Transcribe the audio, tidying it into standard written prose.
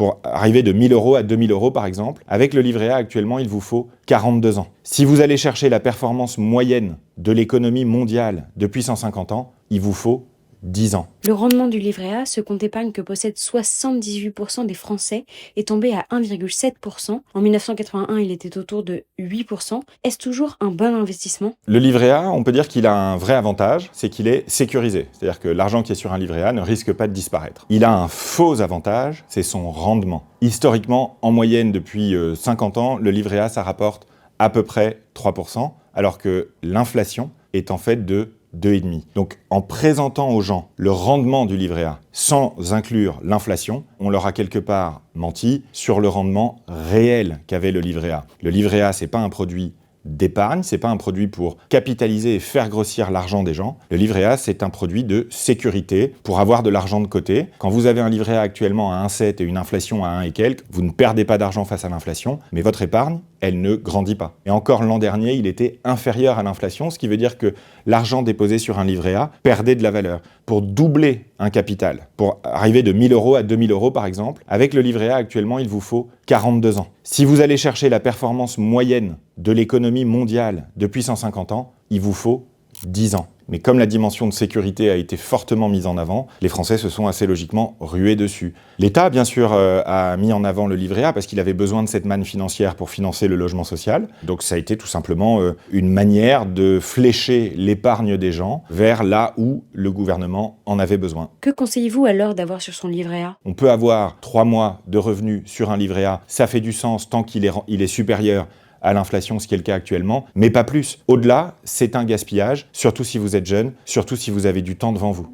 Pour arriver de 1 000 € à 2 000 € par exemple, avec le livret A actuellement, il vous faut 42 ans. Si vous allez chercher la performance moyenne de l'économie mondiale depuis 150 ans, il vous faut 10 ans. Le rendement du livret A, ce compte épargne que possèdent 78% des Français, est tombé à 1,7%. En 1981, il était autour de 8%. Est-ce toujours un bon investissement? Le livret A, on peut dire qu'il a un vrai avantage, c'est qu'il est sécurisé. C'est-à-dire que l'argent qui est sur un livret A ne risque pas de disparaître. Il a un faux avantage, c'est son rendement. Historiquement, en moyenne depuis 50 ans, le livret A, ça rapporte à peu près 3%, alors que l'inflation est en fait de 2,5. Donc, en présentant aux gens le rendement du livret A sans inclure l'inflation, on leur a quelque part menti sur le rendement réel qu'avait le livret A. Le livret A, c'est pas un produit d'épargne, c'est pas un produit pour capitaliser et faire grossir l'argent des gens. Le livret A, c'est un produit de sécurité pour avoir de l'argent de côté. Quand vous avez un livret A actuellement à 1,7 et une inflation à 1 et quelques, vous ne perdez pas d'argent face à l'inflation, mais votre épargne, elle ne grandit pas. Et encore l'an dernier, il était inférieur à l'inflation, ce qui veut dire que l'argent déposé sur un livret A perdait de la valeur. Pour doubler un capital, pour arriver de 1 000 € à 2 000 € par exemple, avec le livret A actuellement, il vous faut 42 ans. Si vous allez chercher la performance moyenne de l'économie mondiale depuis 150 ans, il vous faut 10 ans. Mais comme la dimension de sécurité a été fortement mise en avant, les Français se sont assez logiquement rués dessus. L'État, bien sûr, a mis en avant le livret A parce qu'il avait besoin de cette manne financière pour financer le logement social. Donc ça a été tout simplement une manière de flécher l'épargne des gens vers là où le gouvernement en avait besoin. Que conseillez-vous alors d'avoir sur son livret A? On peut avoir 3 mois de revenus sur un livret A, ça fait du sens tant qu'il est supérieur à l'inflation, ce qui est le cas actuellement, mais pas plus. Au-delà, c'est un gaspillage, surtout si vous êtes jeune, surtout si vous avez du temps devant vous.